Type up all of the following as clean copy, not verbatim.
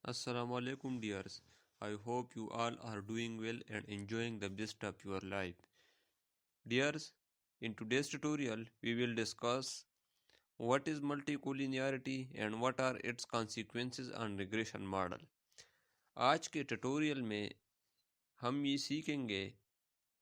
Assalamu alaikum dears. I hope you all are doing well and enjoying the best of your life. Dears, in today's tutorial we will discuss what is multicollinearity and what are its consequences on regression model. آج کے tutorial میں ہم یہ سیکھیں گے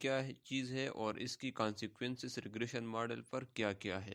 کیا چیز ہے اور اس کی کانسیکوینسز ریگریشن ماڈل پر کیا کیا ہے۔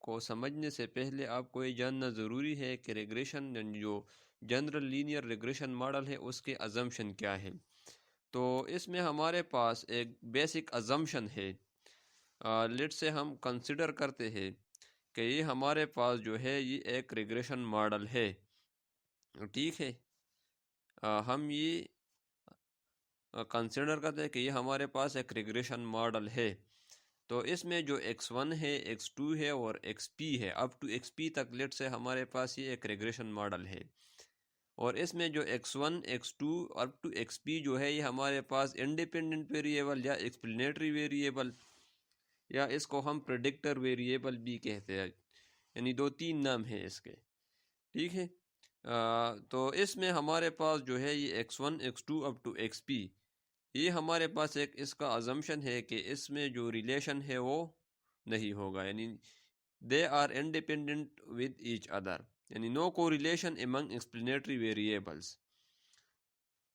کو سمجھنے سے پہلے آپ کو یہ جاننا ضروری ہے کہ ریگریشن جو جنرل لینئر ریگریشن ماڈل ہے اس کے ازمپشن کیا ہے۔ تو اس میں ہمارے پاس ایک بیسک ازمپشن ہے، لیٹ سے ہم کنسیڈر کرتے ہیں کہ یہ ہمارے پاس جو ہے یہ ایک ریگریشن ماڈل ہے، ٹھیک ہے۔ ہم یہ کنسیڈر کرتے ہیں کہ یہ ہمارے پاس ایک ریگریشن ماڈل ہے، تو اس میں جو x1 ہے، x2 ہے اور xp ہے، اپ ٹو xp تک لیٹ سے ہمارے پاس یہ ایک ریگریشن ماڈل ہے، اور اس میں جو x1 x2 up to xp جو ہے یہ ہمارے پاس انڈیپینڈنٹ ویریبل یا ایکسپلینیٹری ویریبل یا اس کو ہم پریڈکٹر ویریبل بھی کہتے ہیں، یعنی دو تین نام ہیں اس کے، ٹھیک ہے۔ تو اس میں ہمارے پاس جو ہے یہ x1 x2 up to xp، یہ ہمارے پاس ایک اس کا ازمپشن ہے کہ اس میں جو ریلیشن ہے وہ نہیں ہوگا، یعنی they are independent with each other, یعنی نو کو ریلیشن امنگ ایکسپلینیٹری ویریبلس۔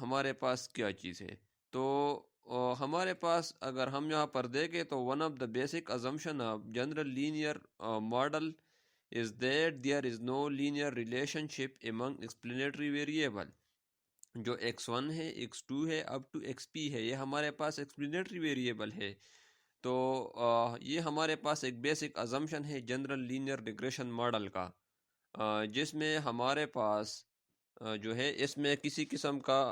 ہمارے پاس کیا چیز ہے؟ تو ہمارے پاس اگر ہم یہاں پر دیکھیں تو one of the basic assumption of general linear model is that there is no linear relationship among explanatory variable۔ جو x1 ہے، x2 ہے، up to xp ہے، یہ ہمارے پاس explanatory variable ہے، تو یہ ہمارے پاس ایک بیسک ازمپشن ہے جنرل لینئر ریگریشن ماڈل کا، جس میں ہمارے پاس جو ہے اس میں کسی قسم کا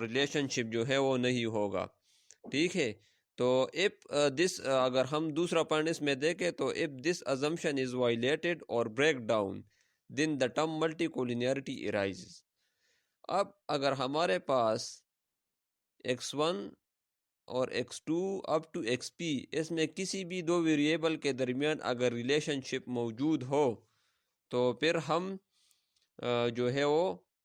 ریلیشن شپ جو ہے وہ نہیں ہوگا، ٹھیک ہے۔ تو if this اگر ہم دوسرا پوائنٹ اس میں دیکھیں تو if this assumption is violated or break down then the term multicollinearity arises۔ اب اگر ہمارے پاس x1 اور x2 اپ ٹو xp اس میں کسی بھی دو ویریبل کے درمیان اگر ریلیشن شپ موجود ہو تو پھر ہم جو ہے وہ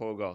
ہوگا۔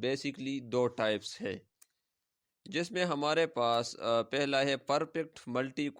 بیسکلی دو ٹائپس ہے، جس میں ہمارے پاس پہلا ہے پرفیکٹ ملٹی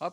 اب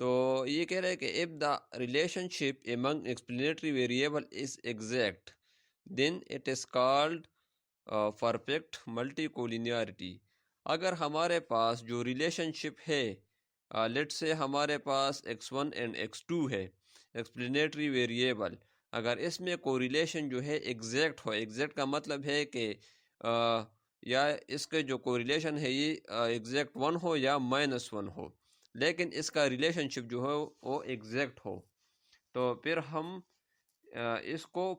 تو یہ کہہ رہے ہیں کہ if the relationship among explanatory variable is exact then it is called perfect multi collinearity۔ اگر ہمارے پاس جو ریلیشن شپ ہے، لیٹ سے ہمارے پاس x1 اینڈ x2 ہے، ایکسپلینیٹری ویریبل، اگر اس میں کوریلیشن جو ہے ایگزیکٹ ہو، ایگزیکٹ کا مطلب ہے کہ یا اس کے جو کوریلیشن ہے یہ ایگزیکٹ 1 ہو یا -1 ہو، لیکن اس کا ریلیشن شپ جو ہے وہ ایگزیکٹ ہو، تو پھر ہم اس کو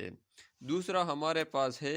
ہیں۔ دوسرا ہمارے پاس ہے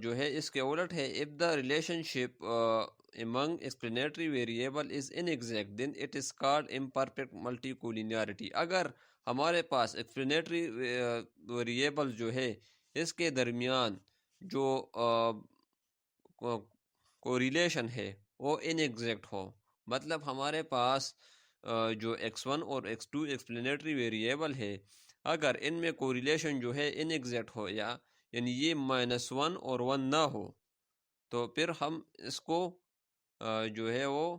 جو ہے اس کے الٹ ہے، if the relationship among explanatory variable is inexact then it is called imperfect multi collinearity۔ اگر ہمارے پاس explanatory variable جو ہے اس کے درمیان جو کوریلیشن ہے وہ inexact ہو، مطلب ہمارے پاس جو x1 اور x2 ایکسپلینیٹری ویریبل ہے، اگر ان میں کوریلیشن جو ہے inexact ہو، یا یعنی یہ -1 اور 1 نہ ہو، تو پھر ہم اس کو جو ہے وہ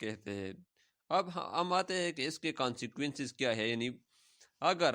کہتے ہیں۔ اب ہم آتے ہیں کہ اس کے کانسیکوینسز کیا ہے، یعنی اگر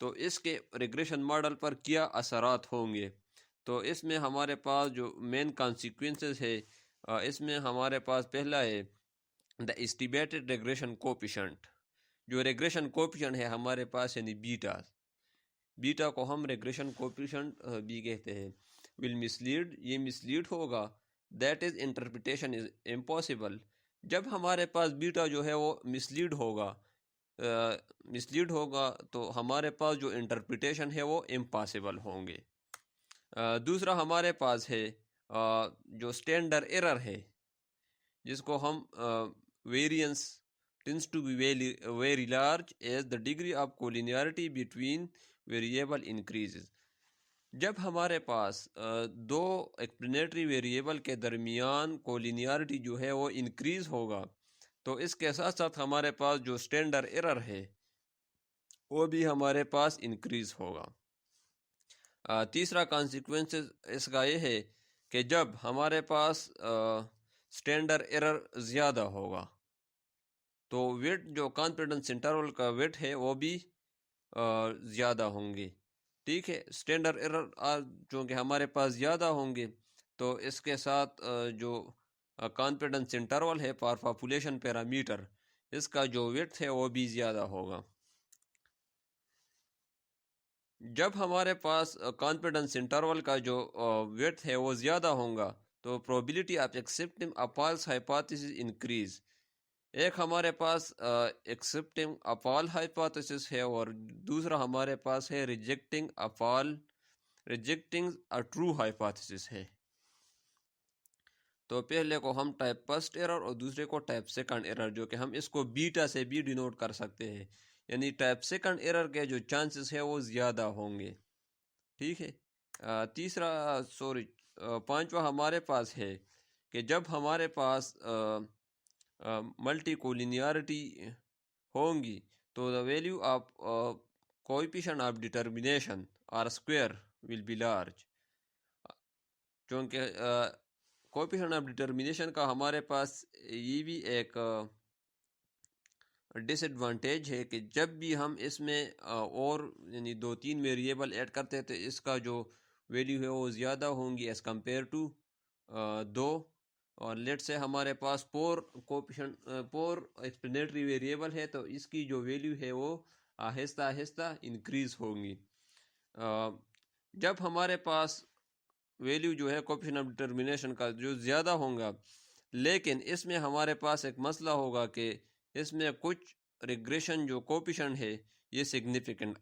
تو اس کے ریگریشن ماڈل پر کیا اثرات ہوں گے۔ تو اس میں ہمارے پاس جو مین کانسیکوینسز ہے، اس میں ہمارے پاس پہلا ہے دا اسٹیمیٹڈ ریگریشن کوفیشنٹ۔ جو ریگریشن کوفیشنٹ ہے ہمارے پاس یعنی بیٹا کو ہم ریگریشن کوفیشنٹ بھی کہتے ہیں، ول مسلیڈ، یہ مسلیڈ ہوگا، that is interpretation is impossible. جب ہمارے پاس بیٹا جو ہے وہ مسلیڈ ہوگا تو ہمارے پاس جو انٹرپریٹیشن ہے وہ امپاسبل ہوں گے۔ دوسرا ہمارے پاس ہے جو اسٹینڈرڈ ایرر ہے جس کو ہم variance tends to be very large as the degree of collinearity between variable increases. جب ہمارے پاس دو ایکسپلینیٹری ویریبل کے درمیان کولینیارٹی جو ہے وہ انکریز ہوگا تو اس کے ساتھ ساتھ ہمارے پاس جو اسٹینڈرڈ ایرر ہے وہ بھی ہمارے پاس انکریز ہوگا۔ تیسرا کانسیکوینس اس کا یہ ہے کہ جب ہمارے پاس اسٹینڈرڈ ایرر زیادہ ہوگا تو ویٹ جو کانفیڈنس انٹرول کا ویٹ ہے وہ بھی زیادہ ہوں گے، ٹھیک ہے۔ اسٹینڈرڈ ایرر چونکہ ہمارے پاس زیادہ ہوں گے تو اس کے ساتھ جو کانفیڈنس انٹرول ہے فار پاپولیشن پیرامیٹر اس کا جو ویٹ ہے وہ بھی زیادہ ہوگا۔ جب ہمارے پاس کانفیڈنس انٹرول کا جو ویٹ ہے وہ زیادہ ہوگا تو probability of accepting a false hypothesis increase. ایک ہمارے پاس accepting a false hypothesis ہے اور دوسرا ہمارے پاس ہے rejecting a true hypothesis ہے۔ تو پہلے کو ہم ٹائپ فرسٹ ایرر اور دوسرے کو ٹائپ سیکنڈ ایرر جو کہ ہم اس کو بیٹا سے بھی ڈینوٹ کر سکتے ہیں، یعنی ٹائپ سیکنڈ ایرر کے جو چانسز ہے وہ زیادہ ہوں گے، ٹھیک ہے۔ پانچواں ہمارے پاس ہے کہ جب ہمارے پاس ملٹی کولینیارٹی ہوں گی تو the value of coefficient of determination R square will be large، چونکہ coefficient of determination کا ہمارے پاس یہ بھی ایک ڈس ایڈوانٹیج ہے کہ جب بھی ہم اس میں اور یعنی 2-3 ویریبل ایڈ کرتے ہیں تو اس کا جو ویلیو ہے وہ زیادہ ہوں گی ایز کمپیئر ٹو 2، اور لیٹ سے ہمارے پاس 4 ایکسپلینیٹری ویریبل ہے تو اس کی جو ویلیو ہے وہ آہستہ آہستہ انکریز ہوگی۔ جب ہمارے پاس ویلیو جو ہے کوفیشنٹ آف ڈٹرمنیشن کا جو زیادہ ہوگا لیکن اس میں ہمارے پاس ایک مسئلہ ہوگا کہ اس میں کچھ ریگریشن جو کوفیشنٹ ہے یہ سگنیفیکنٹ